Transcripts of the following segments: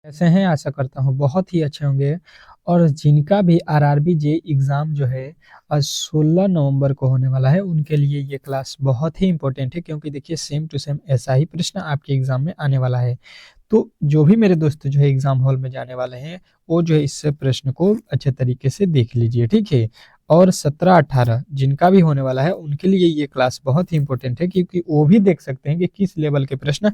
कैसे हैं? आशा करता हूँ बहुत ही अच्छे होंगे और जिनका भी आरआरबी जेईई एग्ज़ाम जो है 16 नवंबर को होने वाला है, उनके लिए ये क्लास बहुत ही इम्पोर्टेंट है क्योंकि देखिए सेम टू सेम ऐसा ही प्रश्न आपके एग्ज़ाम में आने वाला है। तो जो भी मेरे दोस्त जो है एग्ज़ाम हॉल में जाने वाले हैं, वो जो है इस प्रश्न को अच्छे तरीके से देख लीजिए, ठीक है? और 17-18 जिनका भी होने वाला है, उनके लिए ये क्लास बहुत ही इम्पोर्टेंट है क्योंकि वो भी देख सकते हैं कि किस लेवल के प्रश्न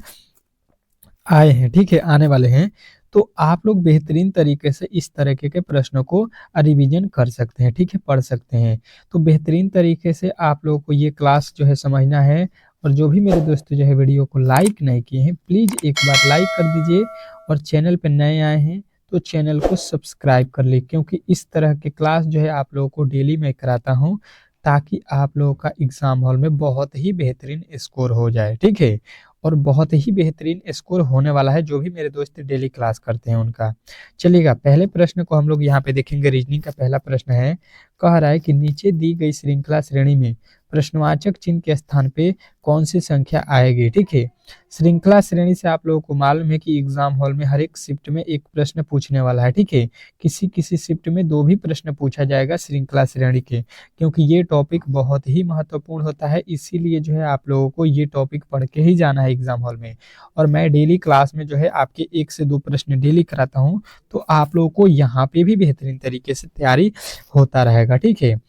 आए हैं, ठीक है? आने वाले हैं। तो आप लोग बेहतरीन तरीके से इस तरीके के प्रश्नों को रिवीजन कर सकते हैं, ठीक है? पढ़ सकते हैं। तो बेहतरीन तरीके से आप लोगों को ये क्लास जो है समझना है और जो भी मेरे दोस्त जो है वीडियो को लाइक नहीं किए हैं, प्लीज़ एक बार लाइक कर दीजिए और चैनल पे नए आए हैं, तो चैनल को सब्सक्राइब कर लें क्योंकि इस तरह के क्लास जो है आप लोगों को डेली मैं कराता हूँ, ताकि आप लोगों का एग्ज़ाम हॉल में बहुत ही बेहतरीन स्कोर हो जाए, ठीक है? और बहुत ही बेहतरीन स्कोर होने वाला है जो भी मेरे दोस्त डेली क्लास करते हैं उनका। चलिएगा पहले प्रश्न को हम लोग यहाँ पे देखेंगे। रीजनिंग का पहला प्रश्न है, कह रहा है कि नीचे दी गई श्रृंखला श्रेणी में प्रश्नवाचक चिन्ह के स्थान पे कौन सी संख्या आएगी, ठीक है? श्रृंखला श्रेणी से आप लोगों को मालूम है कि एग्जाम हॉल में हर एक शिफ्ट में एक प्रश्न पूछने वाला है, ठीक है? किसी शिफ्ट में 2 भी प्रश्न पूछा जाएगा श्रृंखला श्रेणी के, क्योंकि ये टॉपिक बहुत ही महत्वपूर्ण होता है, इसीलिए जो है आप लोगों को ये टॉपिक पढ़ के ही जाना है एग्जाम हॉल में। और मैं डेली क्लास में जो है आपके 1 से 2 प्रश्न डेली कराता हूँ, तो आप लोगों को यहाँ पे भी बेहतरीन तरीके से तैयारी होता रहेगा, ठीक है?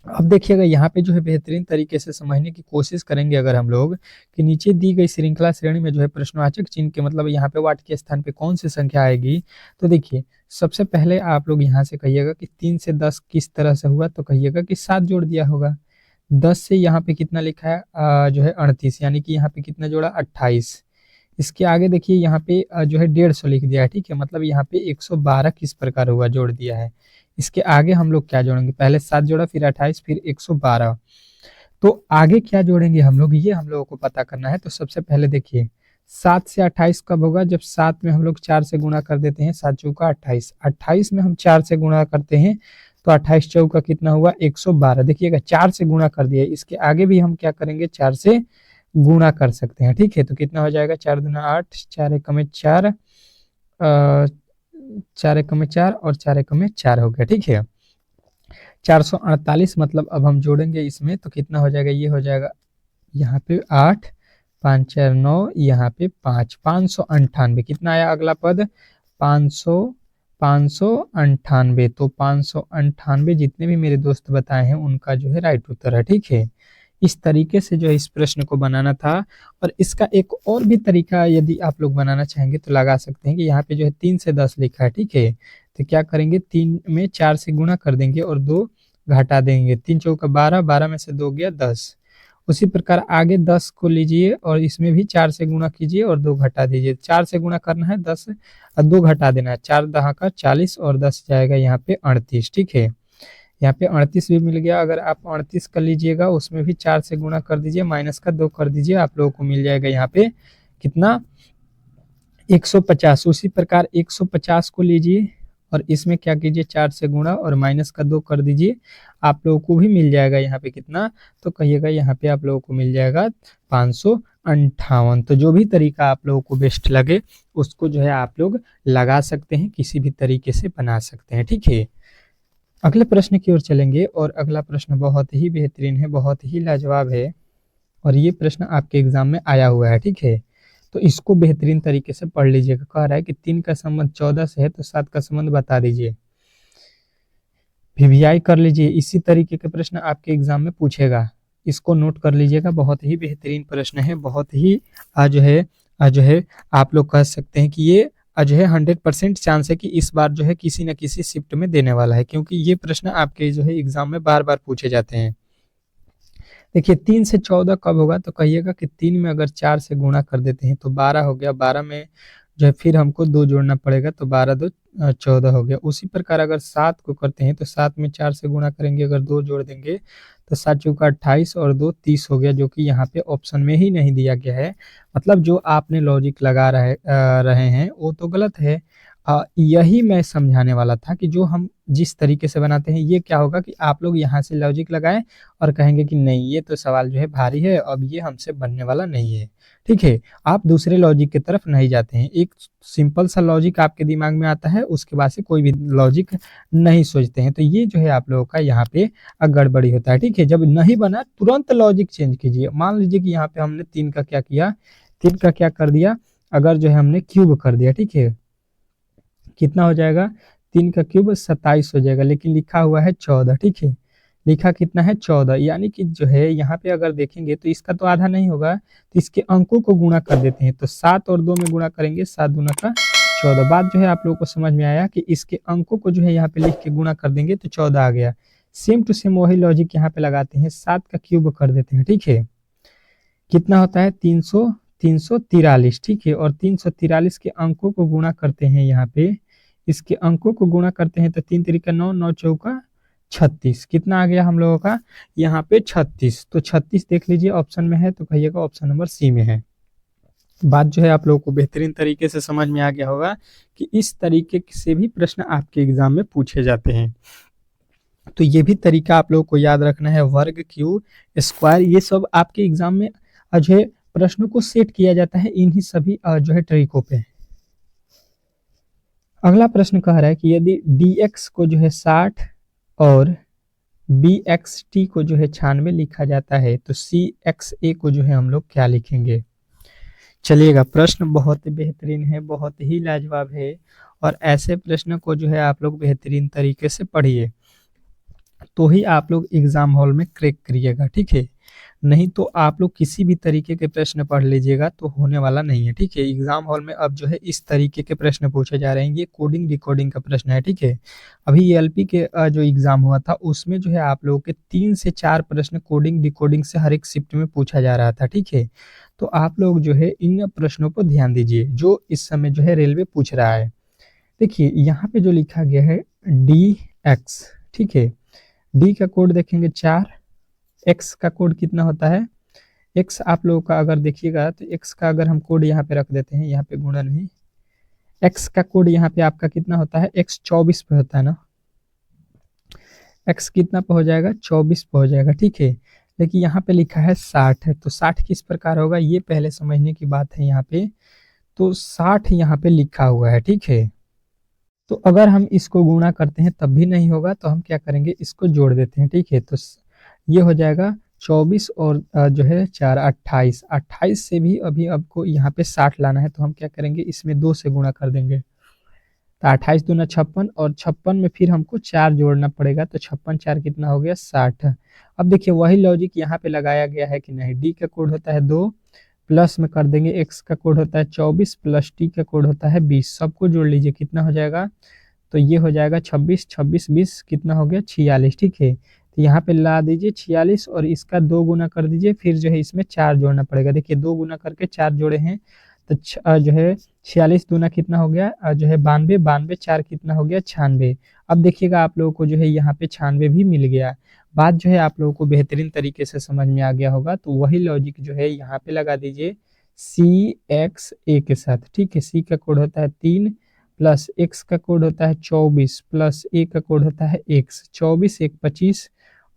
अब देखिएगा यहाँ पे जो है बेहतरीन तरीके से समझने की कोशिश करेंगे अगर हम लोग, कि नीचे दी गई श्रृंखला श्रेणी में जो है प्रश्नवाचक चिन्ह के मतलब यहाँ पे वाट के स्थान पे कौन सी संख्या आएगी। तो देखिए सबसे पहले आप लोग यहाँ से कहिएगा कि 3 से 10 किस तरह से हुआ, तो कहिएगा कि 7 जोड़ दिया होगा। 10 से यहाँ पे कितना लिखा है जो है 38, यानी कि यहाँ पे कितना जोड़ा 28। इसके आगे देखिए यहाँ पे जो है 150 लिख दिया है, ठीक है? मतलब यहाँ पे 112 किस प्रकार हुआ जोड़ दिया है। इसके आगे हम लोग क्या जोड़ेंगे, पहले 7 जोड़ा फिर 28 फिर 112, तो आगे क्या जोड़ेंगे हम लोग, ये हम लोगों को पता करना है। तो सबसे पहले देखिए 7 से 28 कब होगा, जब 7 में हम लोग 4 से गुणा कर देते हैं, 7 चौका 28, 28 में हम 4 से गुणा करते हैं तो 28 चौका कितना हुआ 112। देखिएगा 4 से गुणा कर दिया, इसके आगे भी हम क्या करेंगे 4 से गुणा कर सकते हैं, ठीक है? तो कितना हो जाएगा 4 दूना 8, 4 एकम में 4, 4 एकम में 4 और 4 एकम में 4 हो गया, ठीक है? 448 मतलब अब हम जोड़ेंगे इसमें तो कितना हो जाएगा, ये हो जाएगा यहाँ पे 8, 5 4 9, यहाँ पे 5, 598। कितना आया अगला पद, 500, 598। तो 598 जितने भी मेरे दोस्त बताए हैं उनका जो है राइट उत्तर है, ठीक है? इस तरीके से जो है इस प्रश्न को बनाना था। और इसका एक और भी तरीका यदि आप लोग बनाना चाहेंगे तो लगा सकते हैं कि यहाँ पे जो है 3 से 10 लिखा है, ठीक है? तो क्या करेंगे 3 में 4 से गुणा कर देंगे और 2 घटा देंगे, 3 चौका 12, 12 में से 2 गया 10। उसी प्रकार आगे 10 को लीजिए और इसमें भी 4 से गुणा कीजिए और 2 घटा दीजिए। 4 से गुणा करना है 10 और 2 घटा देना है, 4 दहा का 40 और 10 जाएगा यहाँ पे 38, ठीक है? यहाँ पे 38 भी मिल गया। अगर आप 38 कर लीजिएगा उसमें भी 4 से गुणा कर दीजिए, माइनस का 2 कर दीजिए, आप लोगों को मिल जाएगा यहाँ पे कितना 150। उसी प्रकार 150 को लीजिए और इसमें क्या कीजिए 4 से गुणा और माइनस का 2 कर दीजिए, आप लोगों को भी मिल जाएगा यहाँ पे कितना, तो कहिएगा यहाँ पे आप लोगों को मिल जाएगा 558। तो जो भी तरीका आप लोगों को बेस्ट लगे उसको जो है आप लोग लगा सकते हैं, किसी भी तरीके से बना सकते हैं, ठीक है? अगले प्रश्न की ओर चलेंगे और अगला प्रश्न बहुत ही बेहतरीन है, बहुत ही लाजवाब है और ये प्रश्न आपके एग्जाम में आया हुआ है, ठीक है? तो इसको बेहतरीन तरीके से पढ़ लीजिएगा। कह रहा है कि 3 का संबंध 14 से है तो 7 का संबंध बता दीजिए। वीवीआई कर लीजिए, इसी तरीके के प्रश्न आपके एग्जाम में पूछेगा, इसको नोट कर लीजिएगा। बहुत ही बेहतरीन प्रश्न है, बहुत ही जो है आप लोग कह सकते हैं कि ये जो है 100% चांस है कि इस बार जो है किसी न किसी शिफ्ट में देने वाला है, क्योंकि ये प्रश्न आपके जो है एग्जाम में बार बार पूछे जाते हैं। देखिए 3 से 14 कब होगा, तो कहिएगा कि 3 में अगर 4 से गुणा कर देते हैं तो 12 हो गया, 12 में जो है फिर हमको 2 जोड़ना पड़ेगा तो 12 2 14 हो गया। उसी प्रकार अगर 7 को करते हैं तो 7 में 4 से गुणा करेंगे, अगर 2 जोड़ देंगे तो 7 चौका 28 और 2 30 हो गया, जो कि यहाँ पे ऑप्शन में ही नहीं दिया गया है। मतलब जो आपने लॉजिक लगा रहे हैं वो तो गलत है। यही मैं समझाने वाला था कि जो हम जिस तरीके से बनाते हैं ये क्या होगा कि आप लोग यहाँ से लॉजिक लगाएं और कहेंगे कि नहीं ये तो सवाल जो है भारी है, अब ये हमसे बनने वाला नहीं है, ठीक है, आप दूसरे लॉजिक की तरफ नहीं जाते हैं। एक सिंपल सा लॉजिक आपके दिमाग में आता है, उसके बाद से कोई भी लॉजिक नहीं सोचते हैं। तो ये जो है आप लोगों का यहाँ पे गड़बड़ी होता है। ठीक है, जब नहीं बना तुरंत लॉजिक चेंज कीजिए। मान लीजिए कि यहाँ पे हमने 3 का क्या किया, 3 का क्या कर दिया, अगर जो है हमने क्यूब कर दिया, ठीक है, कितना हो जाएगा, 3 का क्यूब 27 हो जाएगा, लेकिन लिखा हुआ है 14। ठीक है, लिखा कितना है, 14, यानी कि जो है यहाँ पे अगर देखेंगे तो इसका तो आधा नहीं होगा, तो इसके अंकों को गुणा कर देते हैं। तो 7 और 2 में गुणा करेंगे, 7 दूना का 14। बात जो है आप लोगों को समझ में आया कि इसके अंकों को जो है यहाँ पे लिख के गुणा कर देंगे तो 14 आ गया। सेम टू सेम वही लॉजिक यहाँ पे लगाते हैं, 7 का क्यूब कर देते हैं। ठीक है, कितना होता है, 343। ठीक है, और 343 के अंकों को गुणा करते हैं, यहाँ पे इसके अंकों को गुणा करते हैं तो 3 तिरिका 9, 9 चौका 36, कितना आ गया हम लोगों का यहाँ पे 36। तो 36 देख लीजिए ऑप्शन में है, तो कहिएगा ऑप्शन नंबर सी में है। बात जो है आप लोगों को बेहतरीन तरीके से समझ में आ गया होगा कि इस तरीके से भी प्रश्न आपके एग्जाम में पूछे जाते हैं। तो ये भी तरीका आप लोगों को याद रखना है, वर्ग, क्यू, स्क्वायर, ये सब आपके एग्जाम में जो है प्रश्नों को सेट किया जाता है इन्हीं सभी जो है तरीकों पे। अगला प्रश्न कह रहा है कि यदि dx को जो है 60 और bxt को जो है 96 लिखा जाता है तो cxa को जो है हम लोग क्या लिखेंगे। चलिएगा, प्रश्न बहुत बेहतरीन है, बहुत ही लाजवाब है, और ऐसे प्रश्न को जो है आप लोग बेहतरीन तरीके से पढ़िए तो ही आप लोग एग्जाम हॉल में क्रैक करिएगा। ठीक है, नहीं तो आप लोग किसी भी तरीके के प्रश्न पढ़ लीजिएगा तो होने वाला नहीं है। ठीक है, एग्जाम हॉल में अब जो है इस तरीके के प्रश्न पूछे जा रहे हैं, ये कोडिंग डिकोडिंग का प्रश्न है। ठीक है, अभी एलपी के जो एग्जाम हुआ था उसमें जो है आप लोगों के 3 से 4 प्रश्न कोडिंग डिकोडिंग से हर एक शिफ्ट में पूछा जा रहा था। ठीक है, तो आप लोग जो है इन प्रश्नों पर ध्यान दीजिए जो इस समय जो है रेलवे पूछ रहा है। देखिए यहाँ पे जो लिखा गया है DX, ठीक है, डी का कोड देखेंगे 4, एक्स का कोड कितना होता है, एक्स आप लोगों का अगर देखिएगा तो एक्स का अगर हम कोड यहाँ पे रख देते हैं, यहाँ पे गुणा नहीं, एक्स का कोड यहाँ पे आपका कितना होता है, एक्स 24 पे होता है ना, एक्स कितना पे हो जाएगा, 24 पे हो जाएगा। ठीक है, लेकिन यहाँ पे लिखा है 60 है, तो 60 किस प्रकार होगा ये पहले समझने की बात है यहाँ पे। तो 60 यहाँ पे लिखा हुआ है। ठीक है, तो अगर हम इसको गुणा करते हैं तब भी नहीं होगा, तो हम क्या करेंगे, इसको जोड़ देते हैं। ठीक है, तो ये हो जाएगा 24 और जो है 4 28, 28 से भी अभी आपको यहाँ पे 60 लाना है, तो हम क्या करेंगे, इसमें 2 से गुणा कर देंगे, तो 28 दूना 56, और 56 में फिर हमको 4 जोड़ना पड़ेगा, तो 56 4 कितना हो गया, 60। अब देखिए वही लॉजिक यहाँ पे लगाया गया है कि नहीं, डी का कोड होता है 2, प्लस में कर देंगे, एक्स का कोड होता है 24, प्लस टी का कोड होता है 20, सबको जोड़ लीजिए कितना हो जाएगा, तो ये हो जाएगा 26, 26 20 कितना हो गया, 46। ठीक है, तो यहाँ पे ला दीजिए 46 और इसका 2 गुना कर दीजिए, फिर जो है इसमें 4 जोड़ना पड़ेगा। देखिए 2 गुना करके 4 जोड़े हैं, तो जो है 46 दूना कितना हो गया, जो है 92, 92 4 कितना हो गया, 96। अब देखिएगा आप लोगों को जो है यहाँ पे 96 भी मिल गया। बात जो है आप लोगों को बेहतरीन तरीके से समझ में आ गया होगा, तो वही लॉजिक जो है यहाँ पे लगा दीजिए CXA के साथ। ठीक है, सी का कोड होता है 3, प्लस एक्स का कोड होता है 24, प्लस ए का कोड होता है एक्स, 24 1 25,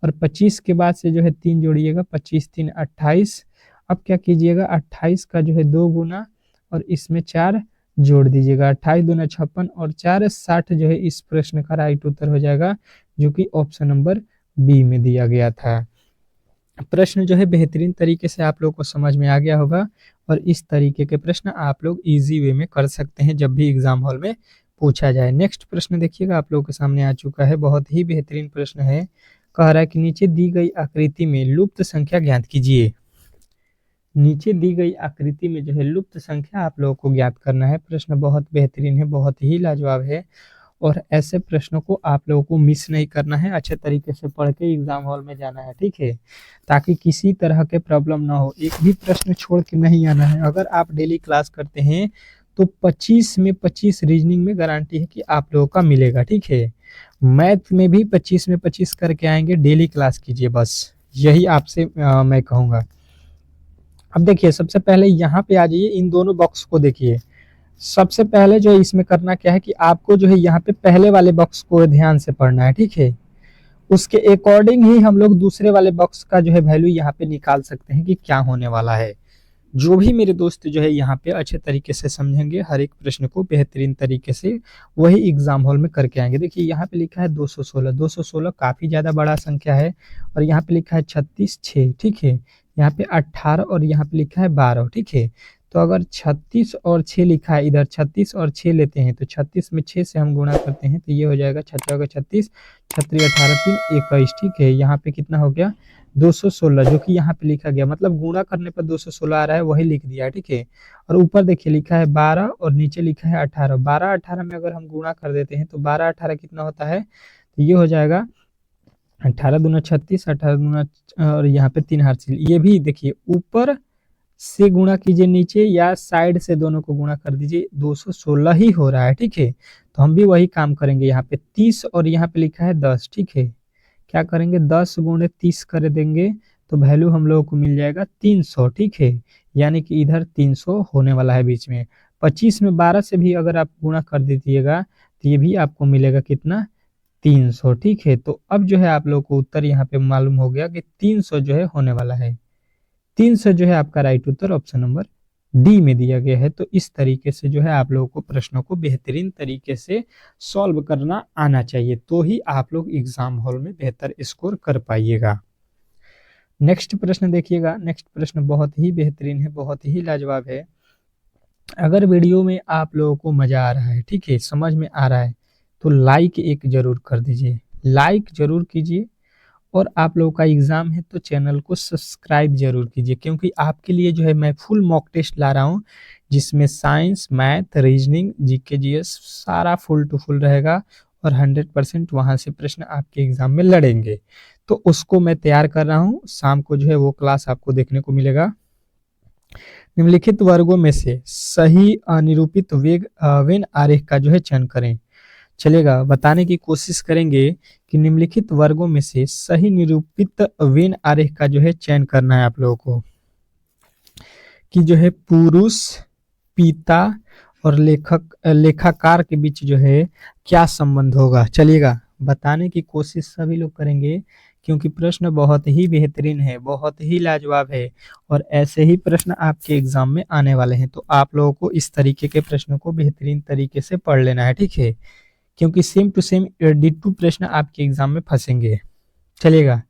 और 25 के बाद से जो है 3 जोड़िएगा, 25 3 28। अब क्या कीजिएगा, 28 का जो है 2 गुना और इसमें 4 जोड़ दीजिएगा, 28 दूना 56 और 4 60 जो है इस प्रश्न का राइट उत्तर हो जाएगा, जो कि ऑप्शन नंबर बी में दिया गया था। प्रश्न जो है बेहतरीन तरीके से आप लोगों को समझ में आ गया होगा, और इस तरीके के प्रश्न आप लोग इजी वे में कर सकते हैं जब भी एग्जाम हॉल में पूछा जाए। नेक्स्ट प्रश्न देखिएगा आप लोगों के सामने आ चुका है, बहुत ही बेहतरीन प्रश्न है। कह रहा है कि नीचे दी गई आकृति में लुप्त संख्या ज्ञात कीजिए। नीचे दी गई आकृति में जो है लुप्त संख्या आप लोगों को ज्ञात करना है। प्रश्न बहुत बेहतरीन है, बहुत ही लाजवाब है, और ऐसे प्रश्नों को आप लोगों को मिस नहीं करना है, अच्छे तरीके से पढ़ के एग्जाम हॉल में जाना है। ठीक है, ताकि किसी तरह के प्रॉब्लम ना हो, एक भी प्रश्न छोड़ के नहीं आना है। अगर आप डेली क्लास करते हैं तो 25 में 25 रीजनिंग में गारंटी है कि आप लोगों का मिलेगा। ठीक है, मैथ में भी 25 में 25 करके आएंगे, डेली क्लास कीजिए, बस यही आपसे मैं कहूँगा। अब देखिए सबसे पहले यहाँ पे आ जाइए, इन दोनों बॉक्स को देखिए। सबसे पहले जो है इसमें करना क्या है कि आपको जो है यहाँ पे पहले वाले बॉक्स को ध्यान से पढ़ना है। ठीक है, उसके अकॉर्डिंग ही हम लोग दूसरे वाले बॉक्स का जो है वैल्यू यहाँ पे निकाल सकते हैं कि क्या होने वाला है। जो भी मेरे दोस्त जो है यहाँ पे अच्छे तरीके से समझेंगे, हर एक प्रश्न को बेहतरीन तरीके से वही एग्जाम हॉल में करके आएंगे। देखिए यहाँ पे लिखा है 216, 216 काफी ज्यादा बड़ा संख्या है। और यहाँ पे लिखा है 36 6, ठीक है। यहाँ पे 18 और यहाँ पे लिखा है 12, ठीक है। तो अगर 36 और 6 लिखा है, इधर 36 और 6 लेते हैं तो 36 में 6 से हम गुणा करते हैं तो ये हो जाएगा 36, 36 18 3 21, ठीक है। यहाँ पे कितना हो गया 216, जो कि यहाँ पे लिखा गया, मतलब गुणा करने पर 216 आ रहा है, वही लिख दिया, ठीक है। और ऊपर देखिए लिखा है 12 और नीचे लिखा है 18, 12 18 में अगर हम गुणा कर देते हैं तो 12 18 कितना होता है, तो ये हो जाएगा 18 दूना 36, 18 दूना और यहाँ पे 3 हासिल। ये भी देखिए ऊपर से गुणा कीजिए नीचे या साइड से, दोनों को गुणा कर दीजिए, 216 ही हो रहा है, ठीक है। तो हम भी वही काम करेंगे, यहाँ पे 30 और यहाँ पे लिखा है 10, ठीक है। क्या करेंगे 10 गुणे 30 कर देंगे तो वैल्यू हम लोगों को मिल जाएगा 300, ठीक है। यानी कि इधर 300 होने वाला है बीच में। 25 में 12 से भी अगर आप गुणा कर दीजिएगा तो ये भी आपको मिलेगा कितना 300, ठीक है। तो अब जो है आप लोगों को उत्तर यहाँ पे मालूम हो गया कि 300 जो है होने वाला है। 300 जो है आपका राइट उत्तर ऑप्शन नंबर डी में दिया गया है। तो इस तरीके से जो है आप लोगों को प्रश्नों को बेहतरीन तरीके से सॉल्व करना आना चाहिए, तो ही आप लोग एग्जाम हॉल में बेहतर स्कोर कर पाइएगा। नेक्स्ट प्रश्न देखिएगा। नेक्स्ट प्रश्न बहुत ही बेहतरीन है, बहुत ही लाजवाब है। अगर वीडियो में आप लोगों को मजा आ रहा है, ठीक है, समझ में आ रहा है, तो लाइक एक जरूर कर दीजिए, लाइक जरूर कीजिए। और आप लोगों का एग्जाम है तो चैनल को सब्सक्राइब जरूर कीजिए, क्योंकि आपके लिए जो है मैं फुल मॉक टेस्ट ला रहा हूँ, जिसमें science, math, reasoning, GK, GS सारा फुल टू फुल रहेगा। और 100% वहां से प्रश्न आपके एग्जाम में लड़ेंगे। तो उसको मैं तैयार कर रहा हूँ, शाम को जो है वो क्लास आपको देखने को मिलेगा। निम्नलिखित वर्गों में से सही अनिरूपित वेन आरेख का जो है चयन करें। चलेगा, बताने की कोशिश करेंगे कि निम्नलिखित वर्गों में से सही निरूपित वेन आरेख का जो है चयन करना है आप लोगों को, कि जो है पुरुष, पिता और लेखाकार के बीच जो है क्या संबंध होगा। चलिएगा, बताने की कोशिश सभी लोग करेंगे, क्योंकि प्रश्न बहुत ही बेहतरीन है, बहुत ही लाजवाब है। और ऐसे ही प्रश्न आपके एग्जाम में आने वाले हैं, तो आप लोगों को इस तरीके के प्रश्नों को बेहतरीन तरीके से पढ़ लेना है, ठीक है। क्योंकि सेम टू सेम डिट्टू प्रश्न आपके एग्जाम में फंसेंगे। चलिएगा,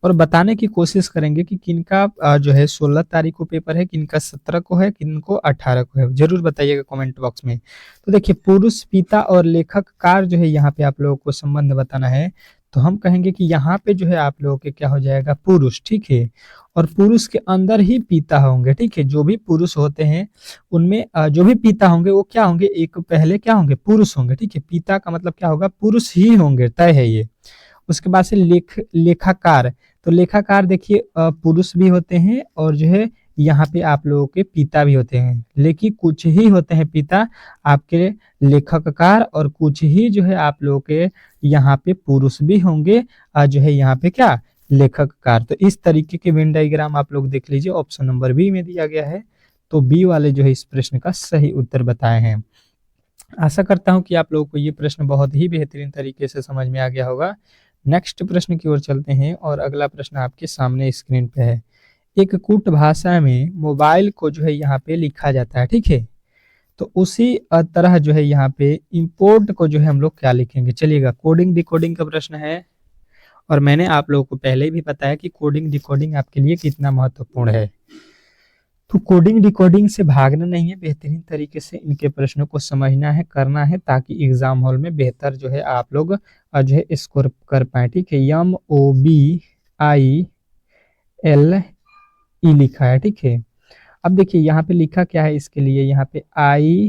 और बताने की कोशिश करेंगे कि किनका जो है 16 तारीख को पेपर है, किनका 17 को है, किनको 18 को है। जरूर बताइएगा कमेंट बॉक्स में। तो देखिए, पुरुष, पिता और लेखककार जो है यहाँ पे आप लोगों को संबंध बताना है। तो हम कहेंगे कि यहाँ पे जो है आप लोगों के क्या हो जाएगा पुरुष, ठीक है। और पुरुष के अंदर ही पिता होंगे, ठीक है। जो भी पुरुष होते हैं उनमें जो भी पिता होंगे वो क्या होंगे, एक पहले क्या होंगे पुरुष होंगे, ठीक है। पिता का मतलब क्या होगा, पुरुष ही होंगे, तय है ये। उसके बाद से लेखाकार, तो लेखाकार देखिए पुरुष भी होते हैं और जो है यहाँ पे आप लोगों के पिता भी होते हैं, लेकिन कुछ ही होते हैं पिता आपके लेखककार, और कुछ ही जो है आप लोगों के यहाँ पे पुरुष भी होंगे जो है यहाँ पे क्या लेखककार। तो इस तरीके के वेन डायग्राम आप लोग देख लीजिए, ऑप्शन नंबर बी में दिया गया है। तो बी वाले जो है इस प्रश्न का सही उत्तर बताए हैं। आशा करता हूं कि आप लोगों को ये प्रश्न बहुत ही बेहतरीन तरीके से समझ में आ गया होगा। नेक्स्ट प्रश्न की ओर चलते हैं, और अगला प्रश्न आपके सामने स्क्रीन पे है। एक कूट भाषा में मोबाइल को जो है यहाँ पे लिखा जाता है, ठीक है। तो उसी तरह जो है यहाँ पे इंपोर्ट को जो है हम लोग क्या लिखेंगे। चलिएगा, कोडिंग डिकोडिंग का प्रश्न है, और मैंने आप लोगों को पहले भी बताया कि कोडिंग डिकोडिंग आपके लिए कितना महत्वपूर्ण है। तो कोडिंग डिकोडिंग से भागना नहीं है, बेहतरीन तरीके से इनके प्रश्नों को समझना है, करना है, ताकि एग्जाम हॉल में बेहतर जो है आप लोग जो है स्कोर कर पाए, ठीक है। MOBILE लिखा है, ठीक है। अब देखिए यहाँ पे लिखा क्या है, इसके लिए यहाँ पे ILENLY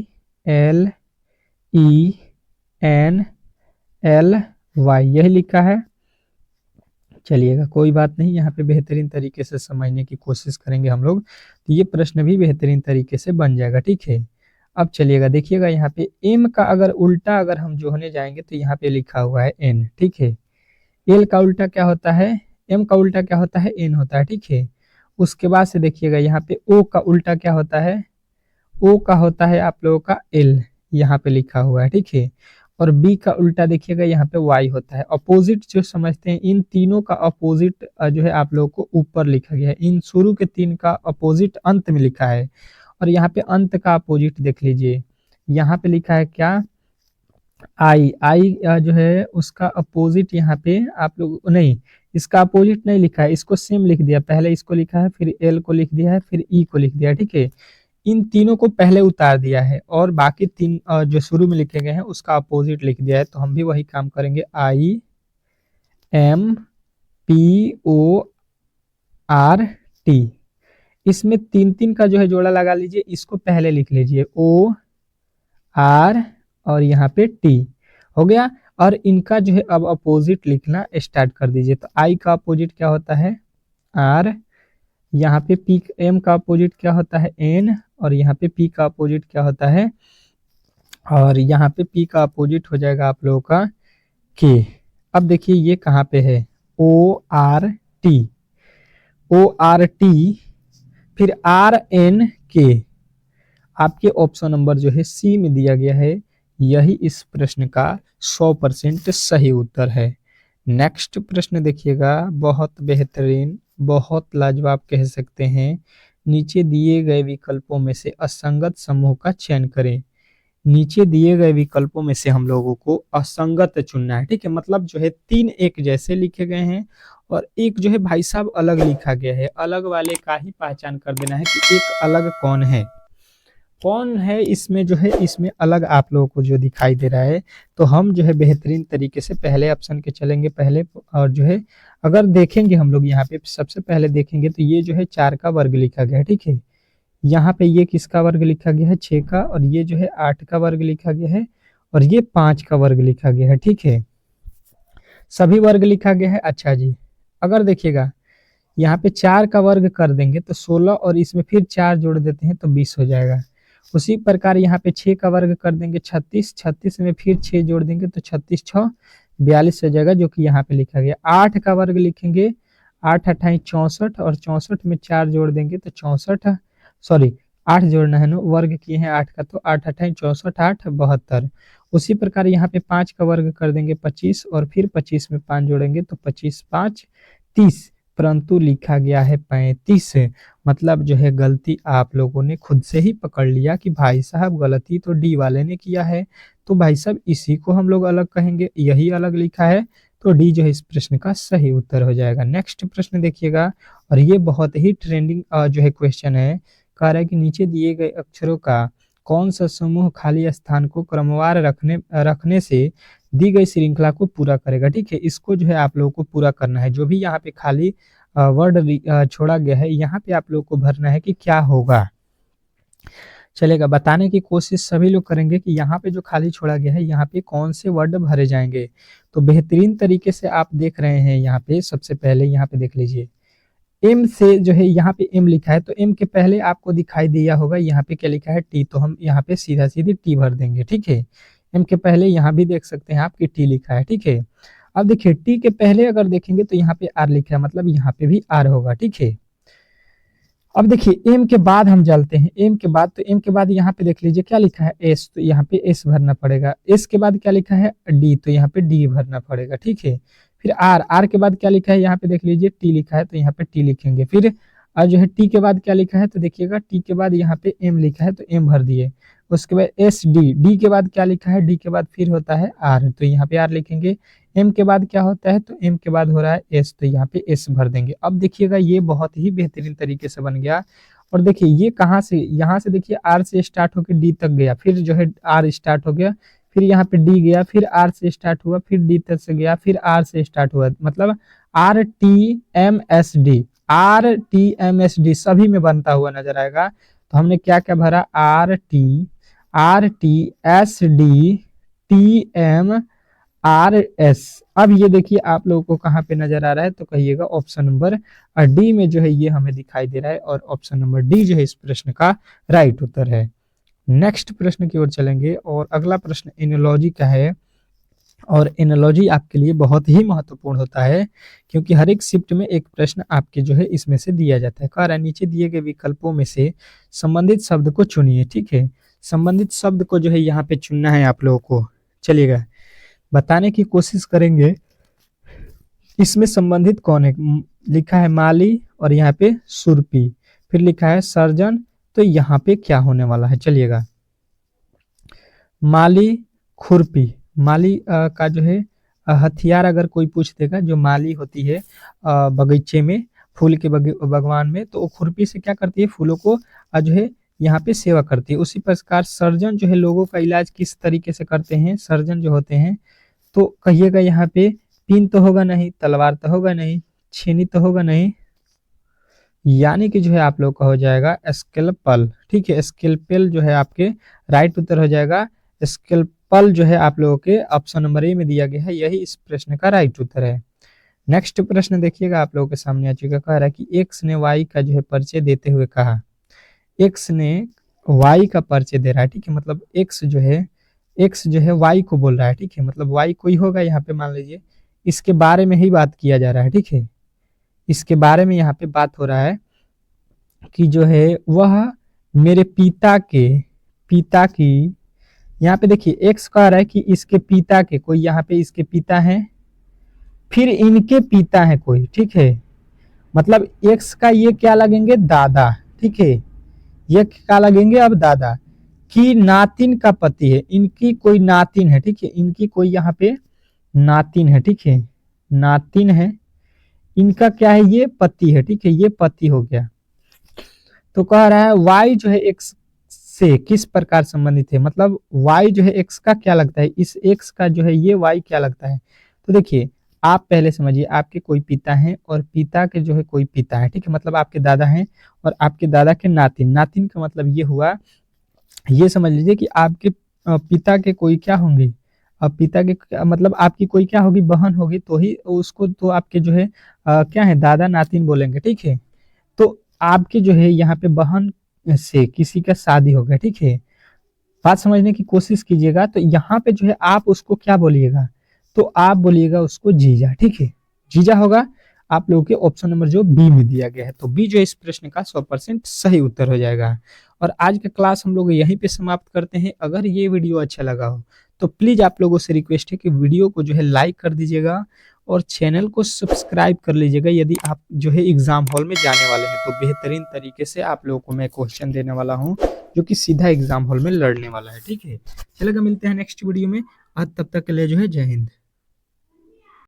यही लिखा है। चलिएगा, कोई बात नहीं, यहाँ पे बेहतरीन तरीके से समझने की कोशिश करेंगे हम लोग, तो ये प्रश्न भी बेहतरीन तरीके से बन जाएगा, ठीक है। अब चलिएगा, देखिएगा यहाँ पे एम का अगर उल्टा अगर हम जोड़ने जाएंगे तो यहाँ पे लिखा हुआ है एन, ठीक है। एल का उल्टा क्या होता है, एम का उल्टा क्या होता है, एन होता है, ठीक है। उसके बाद से देखिएगा यहाँ पे ओ का उल्टा क्या होता है, ओ का होता है आप लोगों का एल, यहाँ पे लिखा हुआ है, ठीक है। और बी का उल्टा देखिएगा यहाँ पे वाई होता है। अपोजिट जो समझते हैं, इन तीनों का अपोजिट जो है आप लोगों को ऊपर लिखा गया है। इन शुरू के तीन का अपोजिट अंत में लिखा है, और यहाँ पे अंत का अपोजिट देख लीजिए, यहाँ पे लिखा है क्या, आई। आई जो है उसका अपोजिट यहाँ पे आप लोग नहीं, इसका अपोजिट नहीं लिखा है, इसको सेम लिख दिया। पहले इसको लिखा है, फिर एल को लिख दिया है, फिर ई को लिख दिया है, ठीक है। इन तीनों को पहले उतार दिया है और बाकी तीन जो शुरू में लिखे गए हैं उसका अपोजिट लिख दिया है। तो हम भी वही काम करेंगे, I M P O R T. इसमें तीन तीन का जो है जोड़ा लगा लीजिए, इसको पहले लिख लीजिए, ओ आर और यहाँ पे टी हो गया। और इनका जो है अब अपोजिट लिखना स्टार्ट कर दीजिए। तो आई का अपोजिट क्या होता है, आर। यहाँ पे पी, एम का अपोजिट क्या होता है, एन। और यहाँ पे पी का अपोजिट क्या होता है, और यहाँ पे पी का अपोजिट हो जाएगा आप लोगों का के। अब देखिए ये कहाँ पे है, O R T, O R T, फिर आर एन के। आपके ऑप्शन नंबर जो है सी में दिया गया है, यही इस प्रश्न का 100% सही उत्तर है। नेक्स्ट प्रश्न देखिएगा, बहुत बेहतरीन, बहुत लाजवाब कह सकते हैं। नीचे दिए गए विकल्पों में से असंगत समूह का चयन करें। नीचे दिए गए विकल्पों में से हम लोगों को असंगत चुनना है, ठीक है। मतलब जो है तीन एक जैसे लिखे गए हैं और एक जो है भाई साहब अलग लिखा गया है। अलग वाले का ही पहचान कर देना है कि एक अलग कौन है, कौन है इसमें जो है, इसमें अलग आप लोगों को जो दिखाई दे रहा है। तो हम जो है बेहतरीन तरीके से पहले ऑप्शन के चलेंगे पहले, और जो है अगर देखेंगे हम लोग यहाँ पे सबसे पहले देखेंगे तो ये जो है 4 का वर्ग लिखा गया है, ठीक है। यहाँ पे ये किसका वर्ग लिखा गया है, 6 का, और ये जो है 8 का वर्ग लिखा गया है, और ये 5 का वर्ग लिखा गया है, ठीक है। सभी वर्ग लिखा गया है। अच्छा जी, अगर देखिएगा यहाँ पे 4 का वर्ग कर देंगे तो 16, और इसमें फिर 4 जोड़ देते हैं तो 20 हो जाएगा। उसी प्रकार यहाँ पे 6 का वर्ग कर देंगे 36, 36 में फिर 6 जोड़ देंगे तो 36 6 42 हो जाएगा, जो कि यहाँ पे लिखा गया। 8 का वर्ग लिखेंगे, 8 अट्ठाई 64, और 64 में 4 जोड़ देंगे तो 64, सॉरी 8 जोड़ना है ना, वर्ग किए हैं 8 का, तो 8 अट्ठाई 64, 8 72। उसी प्रकार यहाँ पे 5 का वर्ग कर देंगे 25, और फिर 25 में 5 जोड़ेंगे तो 25 5 30, परंतु लिखा गया है 35। मतलब जो है गलती आप लोगों ने खुद से ही पकड़ लिया कि भाई साहब गलती तो डी वाले ने किया है, तो भाई साहब इसी को हम लोग अलग कहेंगे, यही अलग लिखा है। तो डी जो है इस प्रश्न का सही उत्तर हो जाएगा। नेक्स्ट प्रश्न देखिएगा, और ये बहुत ही ट्रेंडिंग जो है क्वेश्चन है। कह रहा है कि नीचे दिए गए अक्षरों का कौन सा समूह खाली स्थान को क्रमवार रखने से दी गई श्रृंखला को पूरा करेगा, ठीक है। इसको जो है आप लोगों को पूरा करना है। जो भी यहाँ पे खाली वर्ड छोड़ा गया है, यहाँ पे आप लोगों को भरना है कि क्या होगा। चलेगा, बताने की कोशिश सभी लोग करेंगे कि यहाँ पे जो खाली छोड़ा गया है यहाँ पे कौन से वर्ड भरे जाएंगे। तो बेहतरीन तरीके से आप देख रहे हैं, यहाँ पे सबसे पहले यहाँ पे देख लीजिए, एम से जो है यहाँ पे एम लिखा है, तो एम के पहले आपको दिखाई दिया होगा यहाँ पे क्या लिखा है, टी। तो हम यहाँ पे सीधा सीधी टी भर देंगे, ठीक है। एम के पहले यहाँ भी देख सकते हैं आपकी टी लिखा है, ठीक है। अब देखिए टी के पहले अगर देखेंगे तो यहाँ पे आर लिखा है, मतलब यहाँ पे भी आर होगा, ठीक है। अब देखिए एम के बाद हम चलते हैं, एम के बाद, तो एम के बाद यहाँ पे देख लीजिए क्या लिखा है, एस। तो यहाँ पे एस भरना पड़ेगा। एस के बाद क्या लिखा है, डी। तो यहाँ पे डी भरना पड़ेगा, ठीक है। फिर आर, आर के बाद क्या लिखा है, यहाँ पे देख लीजिए टी लिखा है, तो यहाँ पे टी लिखेंगे। फिर जो है टी के बाद क्या लिखा है, तो देखिएगा टी के बाद यहाँ पे एम लिखा है, तो एम भर दिए। उसके बाद एस डी, डी के बाद क्या लिखा है, डी के बाद फिर होता है आर, तो यहाँ पे आर लिखेंगे। एम के बाद क्या होता है, तो एम के बाद हो रहा है एस, तो यहाँ पे एस भर देंगे। अब देखिएगा ये बहुत ही बेहतरीन तरीके से बन गया। और देखिए ये कहाँ से, यहाँ से देखिए आर से स्टार्ट होकर डी तक गया, फिर जो है आर स्टार्ट हो गया, फिर यहाँ पे डी गया, फिर आर से स्टार्ट हुआ, फिर डी तक से गया, फिर आर से स्टार्ट हुआ। मतलब R T M S D, R T M S D सभी में बनता हुआ नजर आएगा। तो हमने क्या क्या भरा, R T S D T M R S. अब ये देखिए आप लोगों को कहाँ पे नजर आ रहा है, तो कहिएगा ऑप्शन नंबर डी में जो है ये हमें दिखाई दे रहा है, और ऑप्शन नंबर डी जो है इस प्रश्न का राइट उत्तर है। नेक्स्ट प्रश्न की ओर चलेंगे, और अगला प्रश्न एनोलॉजी का है। और एनोलॉजी आपके लिए बहुत ही महत्वपूर्ण होता है, क्योंकि हर एक शिफ्ट में एक प्रश्न आपके जो है इसमें से दिया जाता है। कह रहा है नीचे दिए गए विकल्पों में से संबंधित शब्द को चुनिए, ठीक है। संबंधित शब्द को जो है यहाँ पे चुनना है आप लोगों को। चलिएगा, बताने की कोशिश करेंगे इसमें संबंधित कौन है। लिखा है माली और यहाँ पे सुरपी, फिर लिखा है सर्जन, तो यहाँ पे क्या होने वाला है चलिएगा। माली खुरपी, माली का जो है हथियार अगर कोई पूछ देगा, जो माली होती है बगीचे में, फूल के बागवान में, तो वो खुरपी से क्या करती है, फूलों को जो है यहाँ पे सेवा करती है। उसी प्रकार सर्जन जो है लोगों का इलाज किस तरीके से करते हैं, सर्जन जो होते हैं, तो कहिएगा यहाँ पे पिन तो होगा नहीं, तलवार तो होगा नहीं, छेनी तो होगा नहीं, यानी कि जो है आप लोग का हो जाएगा स्केलपल। ठीक है, स्केलपेल जो है आपके राइट उत्तर हो जाएगा। स्केलपल जो है आप लोगों के ऑप्शन नंबर ए में दिया गया है, यही इस प्रश्न का राइट उत्तर है। नेक्स्ट प्रश्न देखिएगा आप लोगों के सामने आ चुका, कह रहा है कि एक्स ने वाई का जो है परिचय देते हुए कहा। एक्स ने वाई का परिचय दे रहा है, ठीक है, मतलब एक्स जो है वाई को बोल रहा है, ठीक है, मतलब वाई कोई होगा यहाँ पे, मान लीजिए इसके बारे में ही बात किया जा रहा है, ठीक है, इसके बारे में यहाँ पे बात हो रहा है कि जो है वह मेरे पिता की, यहाँ पे देखिए एक्स कह रहा है कि इसके पिता के, कोई यहाँ पे इसके पिता हैं, फिर इनके पिता हैं कोई, ठीक है, मतलब एक्स का ये क्या लगेंगे, दादा, ठीक है, ये क्या लगेंगे अब, दादा की नातिन का पति है, इनकी कोई नातिन है, ठीक है, इनकी कोई यहाँ पे नातिन है, ठीक है, नातिन है, इनका क्या है, ये पति है, ठीक है, ये पति हो गया। तो कह रहा है वाई जो है एक्स से किस प्रकार संबंधित है, मतलब वाई जो है एक्स का क्या लगता है, इस एक्स का जो है ये वाई क्या लगता है। तो देखिए आप पहले समझिए, आपके कोई पिता हैं और पिता के जो है कोई पिता है, ठीक है, मतलब आपके दादा हैं और आपके दादा के नातिन, नातिन का मतलब ये हुआ, ये समझ लीजिए कि आपके पिता के कोई क्या होंगे, अब पिता के मतलब आपकी कोई क्या होगी, बहन होगी, तो ही उसको तो आपके जो है क्या है, दादा नातिन बोलेंगे, ठीक है। तो आपके जो है यहाँ पे बहन से किसी का शादी हो गया, ठीक है, बात समझने की कोशिश कीजिएगा। तो यहाँ पे जो है आप उसको क्या बोलिएगा, तो आप बोलिएगा उसको जीजा, ठीक है, जीजा होगा आप लोगों के ऑप्शन नंबर जो बी में दिया गया है, तो बी जो इस प्रश्न का 100% सही उत्तर हो जाएगा। और आज का क्लास हम लोग यहीं पे समाप्त करते हैं। अगर ये वीडियो अच्छा लगा हो तो प्लीज आप लोगों से रिक्वेस्ट है कि वीडियो को जो है लाइक कर दीजिएगा और चैनल को सब्सक्राइब कर लीजिएगा। यदि आप जो है एग्जाम हॉल में जाने वाले हैं तो बेहतरीन तरीके से आप लोगों को मैं क्वेश्चन देने वाला हूँ जो कि सीधा एग्जाम हॉल में लड़ने वाला है, ठीक है। चलेगा, मिलते हैं नेक्स्ट वीडियो में, आज तब तक के लिए जो है जय हिंद।